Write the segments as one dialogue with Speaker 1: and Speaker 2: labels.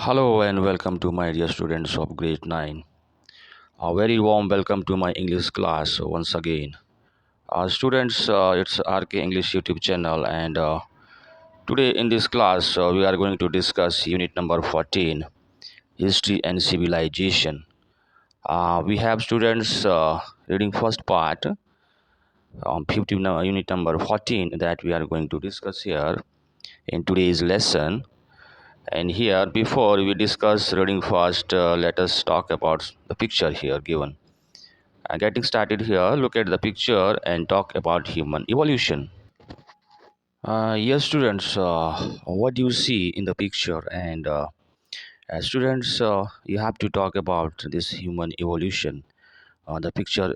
Speaker 1: Hello and welcome to my dear students of grade 9. A very warm welcome to my English class once again. Students, it's RK English YouTube channel, and today in this class we are going to discuss unit number 14, History and Civilization. We have students reading first part on 15, unit number 14 that we are going to discuss here in today's lesson. And here, before we discuss reading first, let us talk about the picture here given. Getting started here, look at the picture and talk about human evolution. Yes, students, what do you see in the picture? And as students, you have to talk about this human evolution, the picture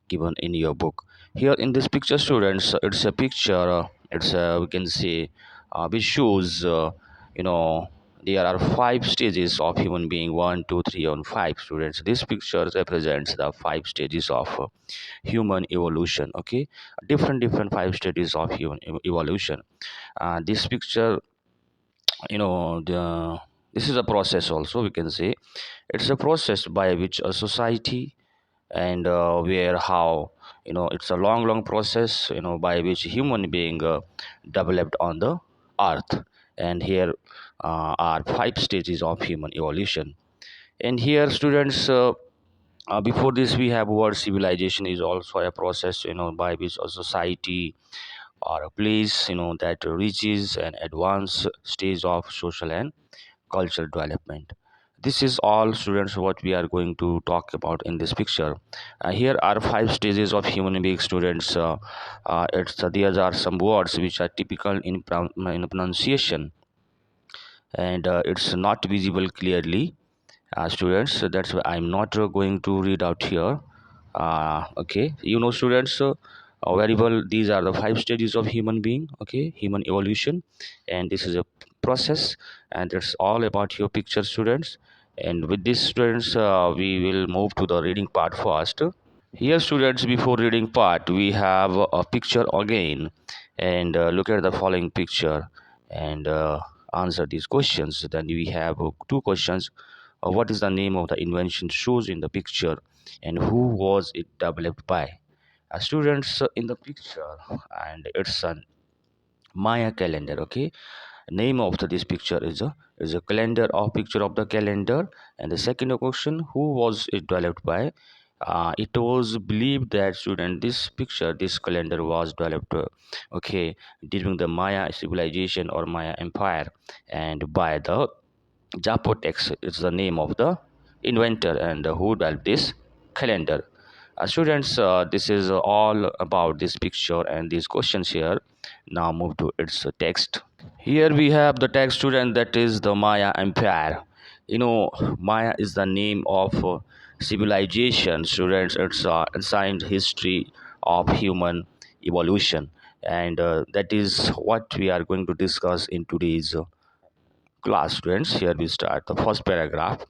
Speaker 1: given in your book. Here in this picture, students, it's a picture, we can say, which shows, you know, there are five stages of human being: one, two, three, and five. Students, this picture represents the five stages of human evolution. Okay, different five stages of human evolution. This picture, this is a process. Also, we can say it's a process by which a society and where how it's a long process by which human being developed on the earth. And here are five stages of human evolution. And here, students, before this we have word civilization is also a process by which a society or a place that reaches an advanced stage of social and cultural development. This is all, students, what we are going to talk about in this picture. Here are five stages of human being, students. These are some words which are typical in pronunciation, and it's not visible clearly, students. So that's why I'm not going to read out here. Okay, students, very well, these are the five stages of human being. Okay, human evolution, and this is a process, and it's all about your picture, students. And with this, students, we will move to the reading part first. Here, students, before reading part, we have a picture again, and look at the following picture and answer these questions. Then we have two questions. What is the name of the invention shows in the picture, and who was it developed by? Students, in the picture, and it's a Maya calendar. Okay, name of this picture is a calendar or picture of the calendar. And the second question, who was it developed by? It was believed that, student, this calendar was developed okay, during the Maya civilization or Maya empire, and by the Japotex is the name of the inventor and who developed this calendar. Students, this is all about this picture and these questions here. Now move to its text. Here we have the text, student, that is the Maya Empire. Maya is the name of civilization, students. It's assigned history of human evolution, and that is what we are going to discuss in today's class, students. Here we start the first paragraph.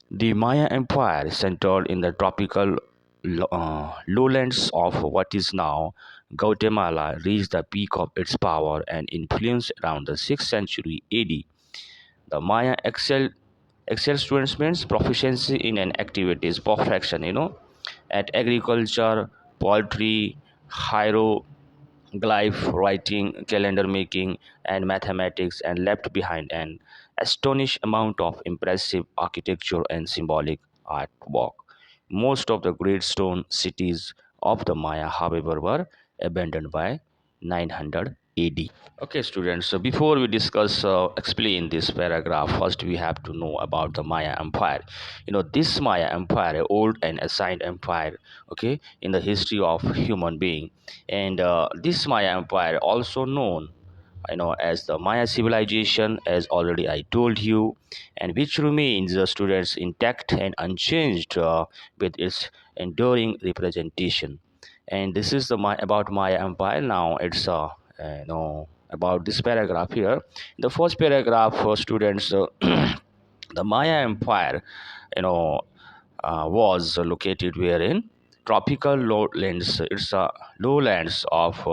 Speaker 1: The Maya Empire, centered in the tropical lowlands of what is now Guatemala, reached the peak of its power and influence around the 6th century AD. The Maya excelled students means proficiency in an activities, perfection, at agriculture, poetry, hieroglyph writing, calendar making, and mathematics, and left behind an astonishing amount of impressive architecture and symbolic artwork. Most of the great stone cities of the Maya, however, were abandoned by 900 AD. Okay, students. So before we discuss, explain this paragraph, first we have to know about the Maya Empire. This Maya Empire, old and ancient empire, okay, in the history of human being, and this Maya Empire, also known, as the Maya civilization, as already I told you, and which remains, students, intact and unchanged with its enduring representation. And this is about Maya Empire. Now it's about this paragraph here. The first paragraph for students, the Maya Empire, you know, was located wherein tropical lowlands. It's lowlands of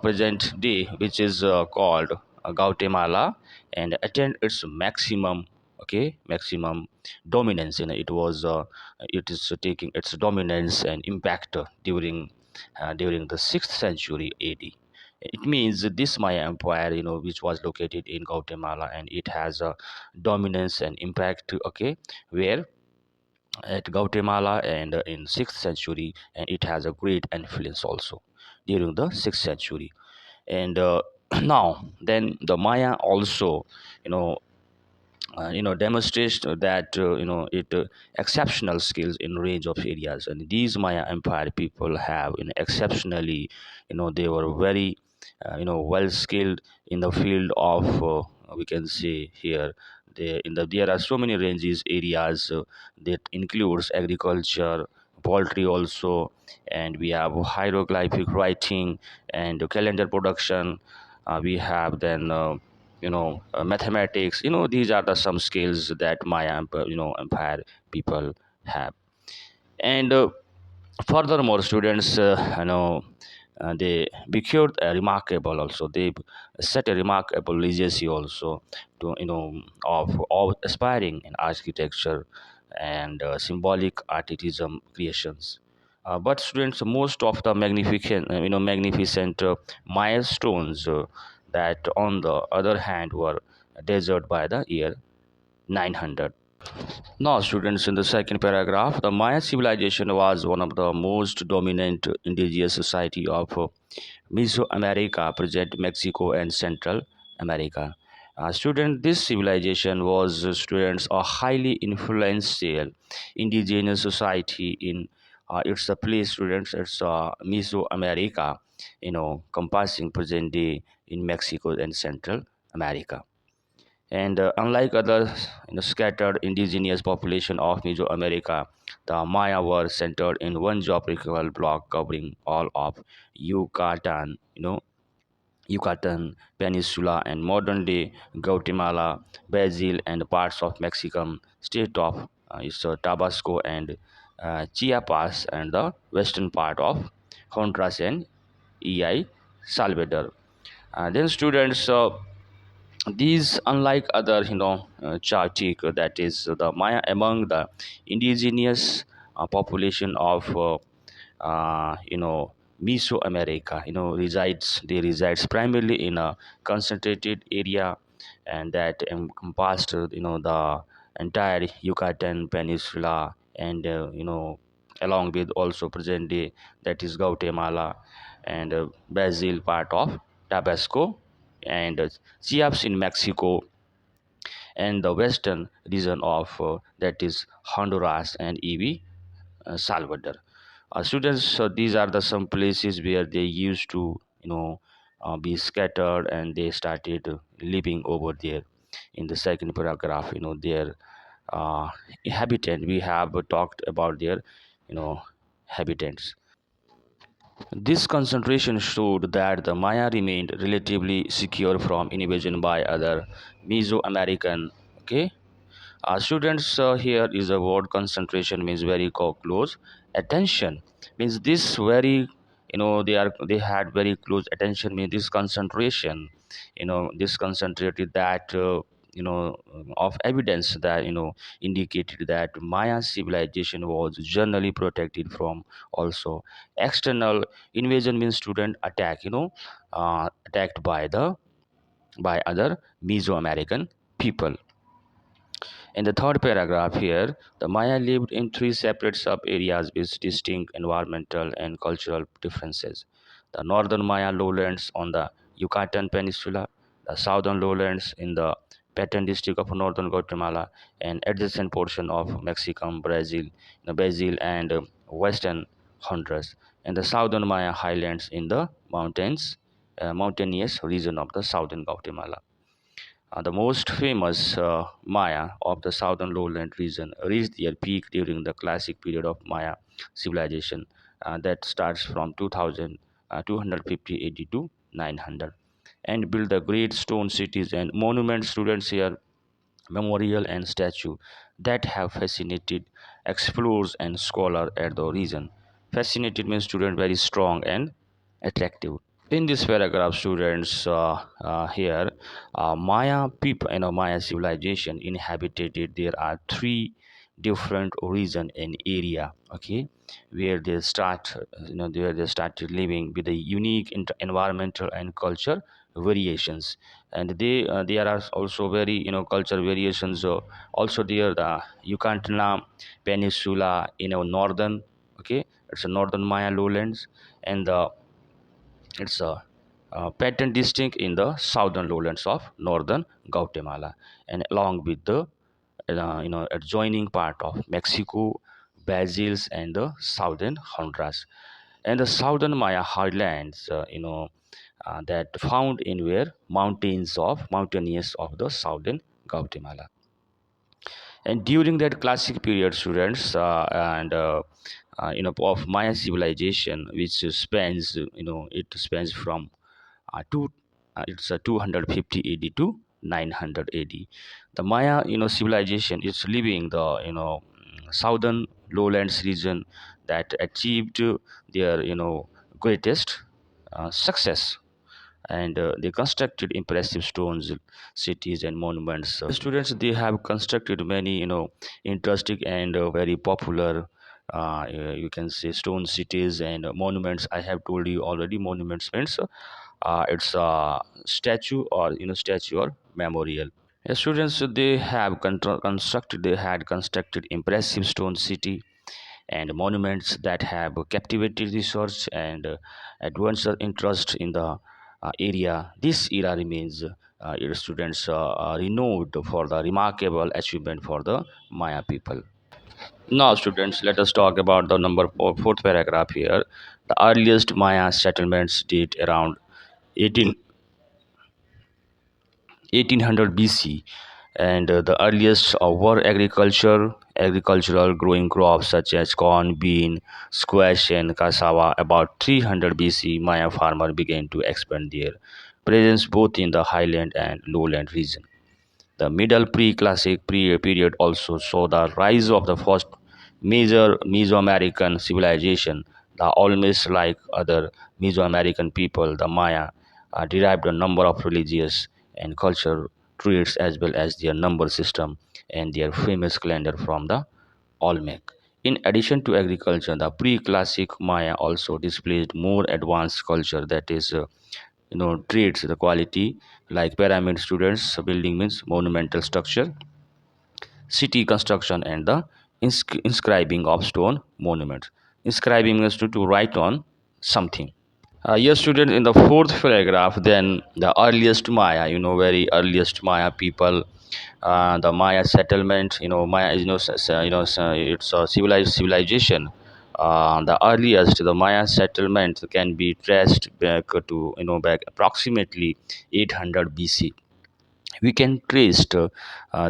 Speaker 1: present day, which is called Guatemala and attained its maximum, okay, maximum dominance. It was it is taking its dominance and impact during the 6th century AD. It means this Maya Empire, which was located in Guatemala, and it has a dominance and impact, okay, where at Guatemala and in 6th century, and it has a great influence also during the 6th century. And now then the Maya also, you know, demonstrates that it exceptional skills in range of areas, and these Maya Empire people have exceptionally, they were very well skilled in the field of we can say here, there are so many ranges areas that includes agriculture, poultry also, and we have hieroglyphic writing and calendar production. We have then mathematics. These are the some skills that Maya empire people have. And furthermore, students they became remarkable also, they set a remarkable legacy also to of aspiring in architecture and symbolic artism creations. But students, most of the magnificent milestones that on the other hand were deserted by the year 900. Now, students, in the second paragraph, the Maya civilization was one of the most dominant indigenous society of Mesoamerica, present Mexico and Central America. Student, this civilization was students a highly influential indigenous society in its a place, students. It's Mesoamerica, compassing present day in Mexico and Central America. And unlike other scattered indigenous population of Mesoamerica, the Maya were centered in one geographical block covering all of Yucatan, Yucatan Peninsula and modern-day Guatemala, Brazil, and parts of Mexican state of Tabasco and Chiapas, and the western part of Honduras and EI Salvador. Then students, these, unlike other, Chartic, that is the Maya, among the indigenous population of Mesoamerica, they resides primarily in a concentrated area, and that encompassed, the entire Yucatan Peninsula, and along with also present day, that is Guatemala and Brazil, part of Tabasco, and Chiapas in Mexico, and the western region of that is Honduras and EV Salvador. Students, these are the some places where they used to, be scattered, and they started living over there. In the second paragraph, their uh, habitant. We have talked about their, habitants. This concentration showed that the Maya remained relatively secure from invasion by other Mesoamerican. Okay, students, here is a word concentration means very close attention, means this very, they had very close attention, means this concentration, this concentrated that of evidence that indicated that Maya civilization was generally protected from also external invasion, means student attack, attacked by the by other Mesoamerican people. In the third paragraph here, the Maya lived in three separate sub-areas with distinct environmental and cultural differences. The northern Maya lowlands on the Yucatan Peninsula, the southern lowlands in the Petén district of northern Guatemala, and adjacent portion of Mexican Brazil, Brazil and western Honduras, and the southern Maya highlands in the mountainous region of the southern Guatemala. The most famous Maya of the southern lowland region reached their peak during the classic period of Maya civilization that starts from 250 AD to 900, and built the great stone cities and monuments. Students, here memorial and statue that have fascinated explorers and scholars at the region. Fascinated means student very strong and attractive. In this paragraph, students, here, Maya people, Maya civilization inhabited it. There are three different region and area. Okay, where they start, where they started living with the unique environmental and culture variations, and there are also very culture variations. Also there, the Yucatan Peninsula in a northern. Okay, it's a northern Maya lowlands, and the it's a pattern distinct in the southern lowlands of northern Guatemala, and along with the adjoining part of Mexico, Brazils, and the southern Honduras, and the southern Maya highlands. That found in where mountainous of the southern Guatemala. And during that classic period, students, of Maya civilization, which spans, it spans from two it's 250 AD to 900 AD. The Maya civilization is living the southern lowlands region that achieved their greatest success, and they constructed impressive stones cities and monuments. Students, they have constructed many interesting and very popular, you can say, stone cities and monuments. I have told you already, monuments means it's a statue or statue or memorial. Students, they have constructed impressive stone city and monuments that have captivated research and adventure interest in the area. This era remains its students renowned for the remarkable achievement for the Maya people. Now, students, let us talk about the fourth paragraph here. The earliest Maya settlements date around 18 1800 BC, and the earliest were agricultural growing crops such as corn, bean, squash, and cassava. About 300 BC, Maya farmers began to expand their presence both in the highland and lowland region. The Middle Pre-Classic period also saw the rise of the first major Mesoamerican civilization. The Olmecs, like other Mesoamerican people, the Maya, derived a number of religious and cultural traits as well as their number system and their famous calendar from the Olmec. In addition to agriculture, the pre-classic Maya also displayed more advanced culture, that is, traits the quality like pyramid students building means monumental structure, city construction, and the inscribing of stone monuments. Inscribing means to write on something. Yes, students, in the fourth paragraph, then the earliest Maya, very earliest Maya people, the Maya settlement, Maya, it's a civilized civilization. The earliest, the Maya settlement can be traced back to, back approximately 800 BC. We can trace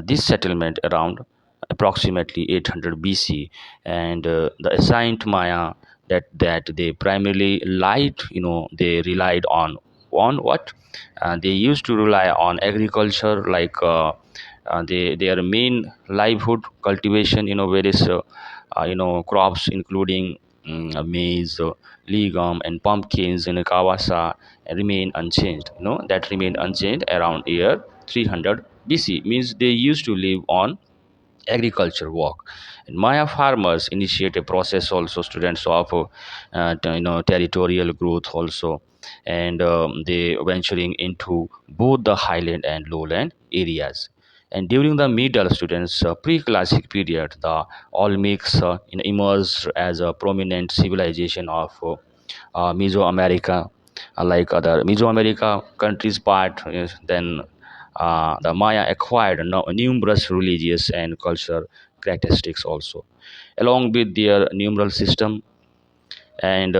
Speaker 1: this settlement around approximately 800 BC, and the ancient Maya, that they primarily they relied on what? They used to rely on agriculture, like their main livelihood cultivation, various crops including maize, legume, and pumpkins in Kawasa remain unchanged. That remained unchanged around year 300 BC. Means they used to live on agriculture work. And Maya farmers initiate a process also, students, of territorial growth also, and they venturing into both the highland and lowland areas. And during the middle, students, pre-classic period, the Olmecs emerged as a prominent civilization of Mesoamerica, like other Mesoamerica countries part. Yes, then the Maya acquired numerous religious and cultural characteristics also, along with their numeral system and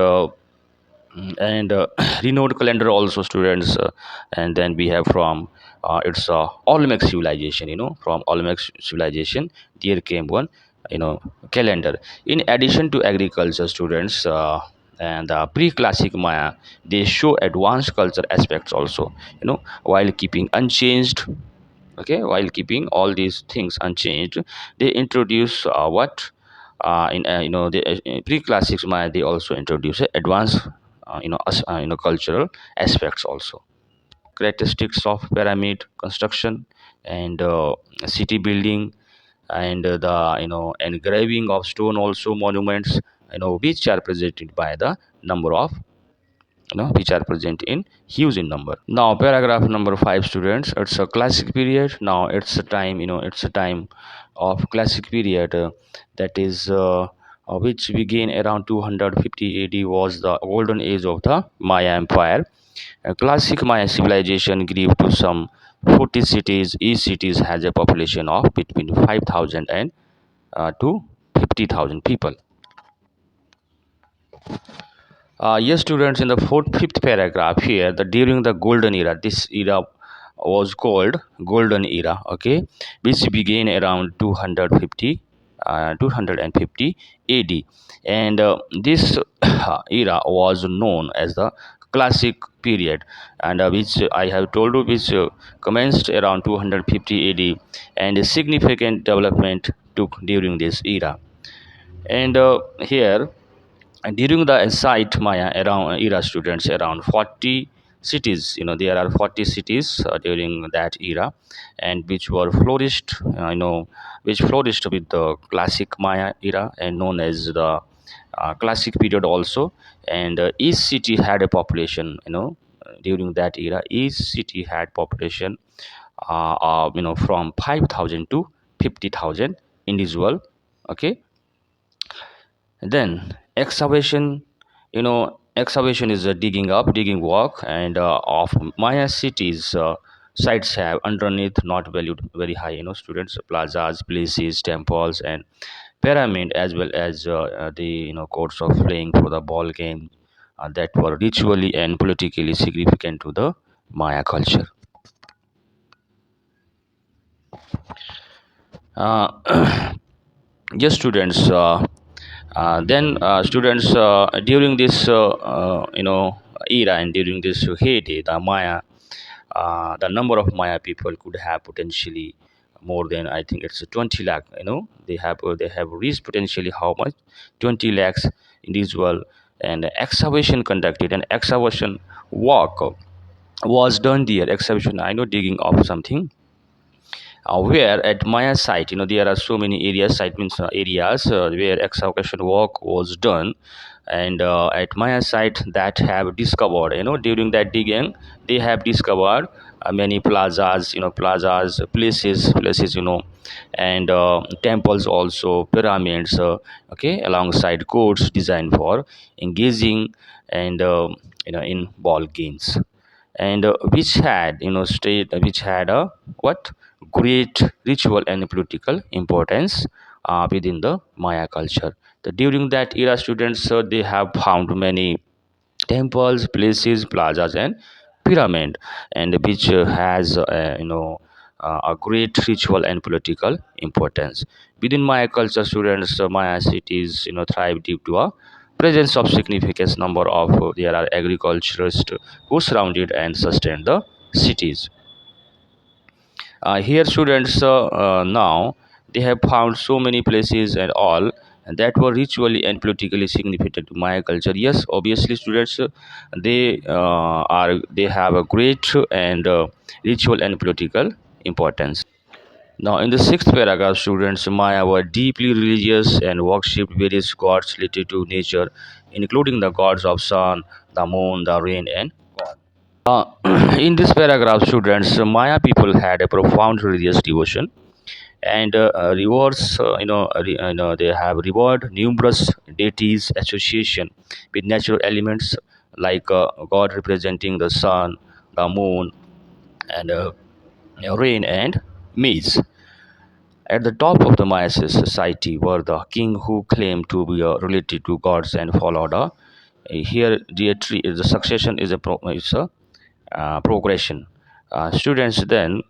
Speaker 1: renowned calendar also, students. And then we have from it's Olmec civilization. From Olmec civilization, there came one calendar. In addition to agriculture, students, and the pre-classic Maya, they show advanced culture aspects also, while keeping unchanged. Okay, while keeping all these things unchanged, they introduce what in the pre-classics Maya, they also introduce advanced cultural aspects also. Characteristics of pyramid construction and city building, and the engraving of stone also monuments, which are presented by the number of, which are present in huge in number. Now paragraph number 5, students, it's a classic period. Now it's a time, it's a time of classic period, that is which began around 250 AD, was the golden age of the Maya Empire. A classic Maya civilization grew to some 40 cities. Each city has a population of between 5,000 and to 50,000 people. Yes, students, in the fifth paragraph here, the during the golden era, this era was called golden era, okay, which began around 250 AD, and this era was known as the classic period, and which I have told you, which commenced around 250 AD, and a significant development took during this era. And here, and during the Insight Maya around era, students, around 40 cities, there are 40 cities during that era, and which were flourished, which flourished with the classic Maya era and known as the classic period also. And each city had a population, during that era each city had population from 5,000 to 50,000 individual, okay. Then excavation, excavation is a digging work, and of Maya cities. Sites have underneath not valued very high, students, plazas, places, temples, and pyramid, as well as the courts of playing for the ball game, that were ritually and politically significant to the Maya culture. Uh, yes, students. Then students, during this era and during this heyday, the number of Maya people could have potentially more than, I think it's 20 lakh. They have reached potentially how much, 20 lakhs individual. And excavation conducted, and excavation work was done there. Excavation, I know, digging of something, where at Maya site, there are so many areas. Site means areas where excavation work was done, and at Maya site that have discovered, during that digging, they have discovered many plazas, places, and temples also, pyramids, okay, alongside courts designed for engaging and in ball games, and which had a what great ritual and political importance within the Maya culture. During that era, students, they have found many temples, places, plazas, and pyramid, and which has a great ritual and political importance within Maya culture. Students, Maya cities, thrive due to a presence of significant number of there are agriculturists who surrounded and sustained the cities. Here, students, now they have found so many places and all, and that were ritually and politically significant to Maya culture. Yes, obviously, students, they have a great and ritual and political importance. Now, in the sixth paragraph, students, Maya were deeply religious and worshipped various gods related to nature, including the gods of sun, the moon, the rain, and uh, in this paragraph, students, Maya people had a profound religious devotion and rewards. They have reward numerous deities association with natural elements, like God representing the sun, the moon, and rain and maize. At the top of the Maya society were the king who claimed to be related to gods and followed here deity. The succession is a progression. Students, then,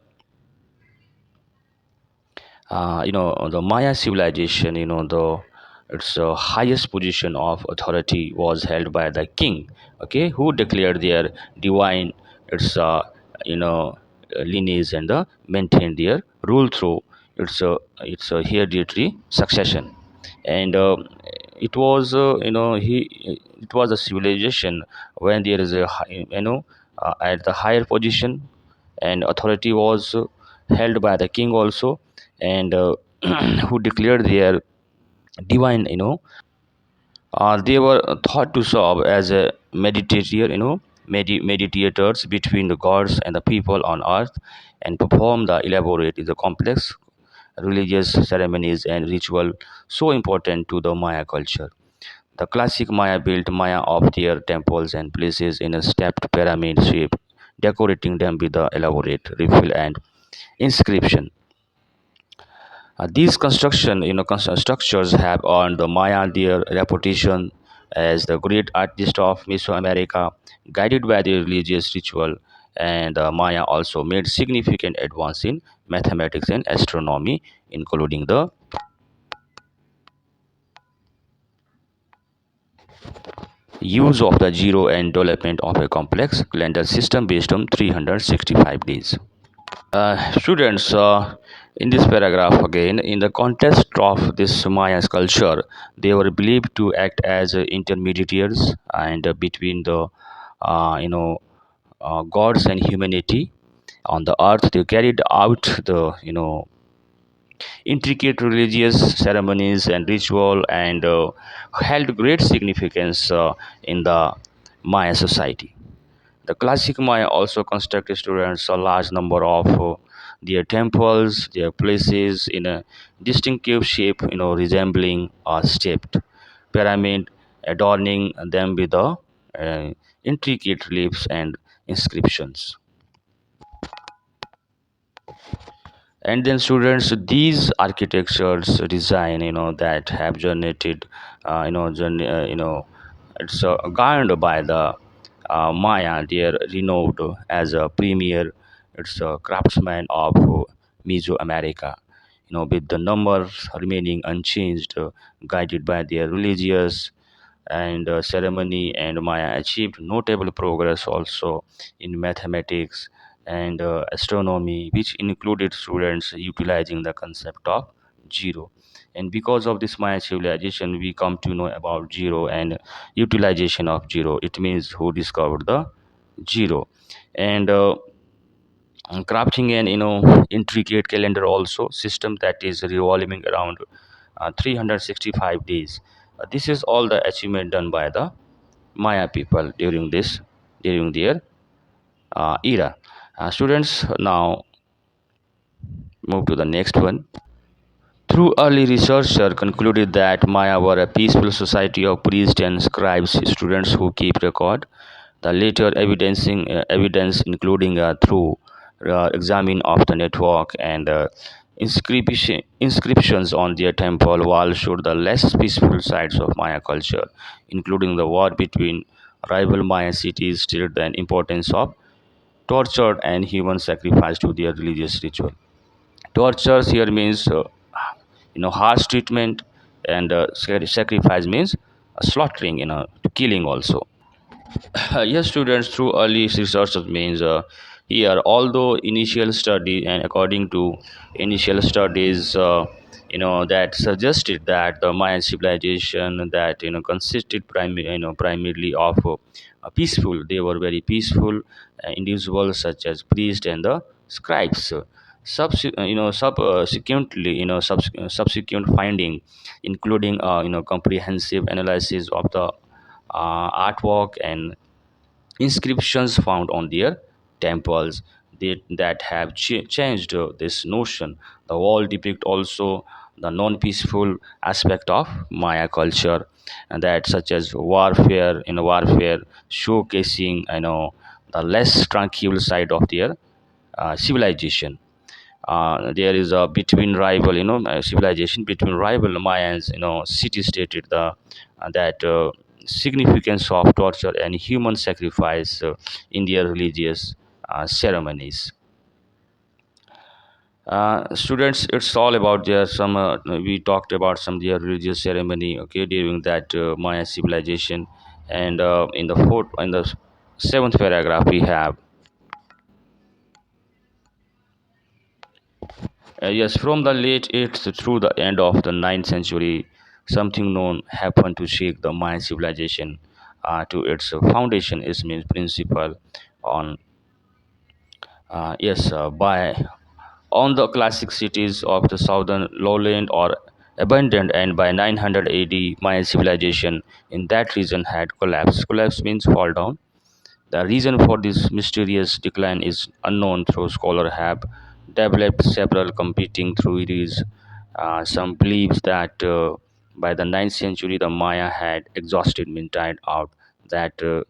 Speaker 1: the Maya civilization, the its highest position of authority was held by the king, okay, who declared their divine its lineage, and maintained their rule through its hereditary succession. And it was he it was a civilization when there is a at the higher position, and authority was held by the king also, and who declared their divine, they were thought to serve as a meditator, meditators between the gods and the people on earth, and perform the elaborate, the complex religious ceremonies and ritual so important to the Maya culture. The classic Maya built Maya of their temples and places in a stepped pyramid shape, decorating them with the elaborate refill and inscription. These structures have earned the Maya their reputation as the great artist of Mesoamerica, guided by the religious ritual. And Maya also made significant advance in mathematics and astronomy, including the use of the zero and development of a complex calendar system based on 365 days. Students, in this paragraph again, in the context of this Maya culture, they were believed to act as intermediaries and between the, gods and humanity on the earth. They carried out the, intricate religious ceremonies and ritual, and held great significance in the Maya society. The classic Maya also constructed students a large number of their temples, their places in a distinctive shape, resembling a stepped pyramid, adorning them with intricate reliefs and inscriptions. And then students, these architectures design, that have generated, it's garnered by the Maya. They are renowned as a premier, it's a craftsman of Mesoamerica, with the numbers remaining unchanged, guided by their religious and ceremony. And Maya achieved notable progress also in mathematics and astronomy, which included students utilizing the concept of zero. And because of this Maya civilization, we come to know about zero and utilization of zero. It means who discovered the zero. And crafting an intricate calendar also system that is revolving around 365 days. This is all the achievement done by the Maya people during their era. Students, now move to the next one. Through early researchers concluded that Maya were a peaceful society of priests and scribes, students who keep record. The later evidence, including through examine of the network and inscriptions on their temple wall, showed the less peaceful sides of Maya culture, including the war between rival Maya cities, stated the importance of torture and human sacrifice to their religious ritual. Tortures here means harsh treatment, and sacrifice means slaughtering, killing also. Yes, students, through early research means here, although initial study and according to initial studies, that suggested that the Mayan civilization that consisted primarily of peaceful. They were very peaceful individuals such as priests and the scribes. Subsequently, subsequent finding, including comprehensive analysis of the artwork and inscriptions found on their temples, that have changed this notion. The wall depict also the non-peaceful aspect of Maya culture, and that such as warfare, warfare showcasing the less tranquil side of their civilization. There is a between rival, civilization between rival Mayans, city stated the that significance of torture and human sacrifice in their religious ceremonies. Students, it's all about their some we talked about some their religious ceremony, okay, during that Maya civilization. And in the seventh paragraph we have, yes, from the late 8th through the end of the ninth century, something known happened to shake the Mayan civilization to its foundation is means principle on yes by on the classic cities of the southern lowland are abandoned, and by 900 AD Mayan civilization in that region had collapsed. Collapse means fall down. The reason for this mysterious decline is unknown, though scholars have developed several competing theories. Some believes that by the 9th century the Maya had exhausted, means died out, that the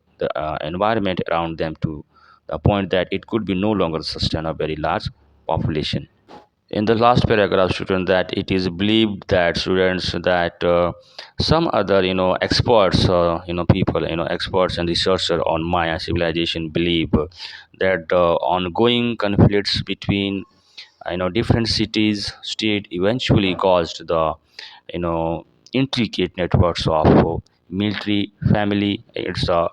Speaker 1: environment around them to the point that it could be no longer sustain a very large population. In the last paragraph, student, that it is believed that students that some other experts people experts and researchers on Maya civilization believe that the ongoing conflicts between different cities state eventually caused the you know intricate networks of military family, it's a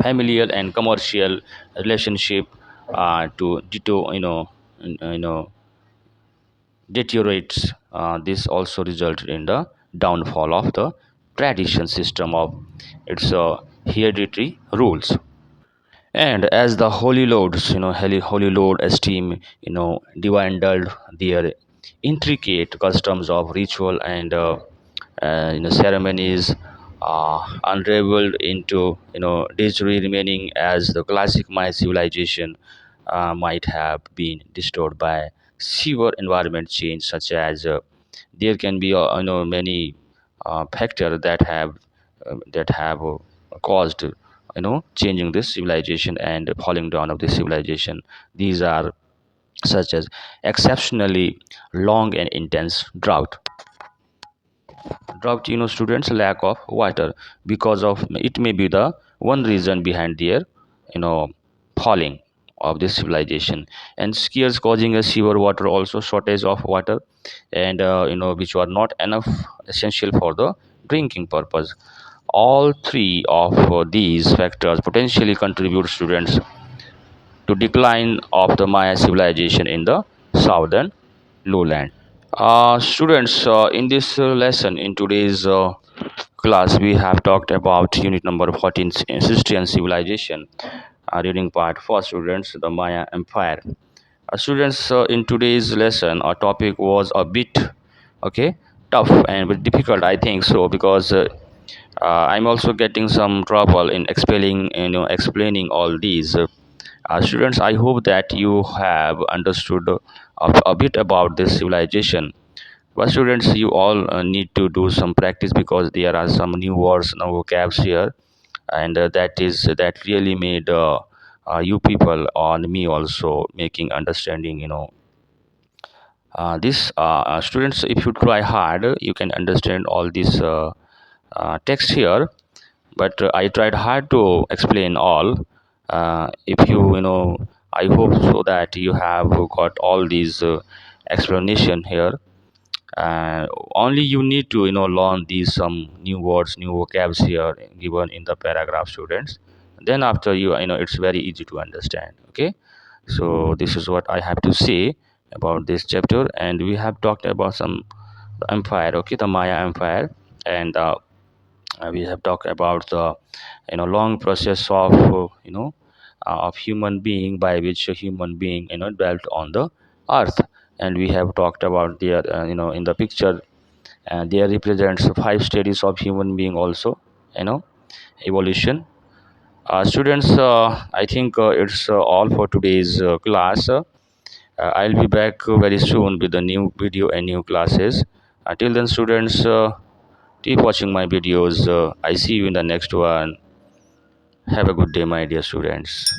Speaker 1: familial and commercial relationship to you know deteriorates. This also resulted in the downfall of the tradition system of its hereditary rules. And as the holy lords, holy lord esteem, divindled their intricate customs of ritual and ceremonies, unraveled into history remaining as the classic Maya civilization might have been destroyed by severe environment change, such as there can be many factors that have caused changing this civilization and falling down of this civilization. These are such as exceptionally long and intense drought, students, lack of water, because of it may be the one reason behind their you know falling of this civilization. And scarce causing a severe water, also shortage of water, and which were not enough essential for the drinking purpose. All three of these factors potentially contribute, students, to decline of the Maya civilization in the southern lowland. Students, in this lesson, in today's class, we have talked about unit number 14, history and civilization. Reading part for students, the Maya Empire. Students, in today's lesson, our topic was a bit okay, tough and bit difficult, I think so, because I'm also getting some trouble in explaining all these. Students, I hope that you have understood a bit about this civilization. But students, you all need to do some practice, because there are some new words, now vocabs here, and that really made you people on me also making understanding. This students, if you try hard, you can understand all this text here. But I tried hard to explain all. If I hope so that you have got all these explanation here. Only you need to learn these some new words, new vocabs here given in the paragraph, students. Then after it's very easy to understand. Okay, so this is what I have to say about this chapter, and we have talked about some empire, okay, the Maya empire. And we have talked about the long process of of human being, by which a human being dwelt on the earth. And we have talked about their in the picture, and there represents 5 stages of human being also, you know evolution. Students, I think it's all for today's class. I'll be back very soon with a new video and new classes. Until then, students, keep watching my videos. I see you in the next one. Have a good day, my dear students.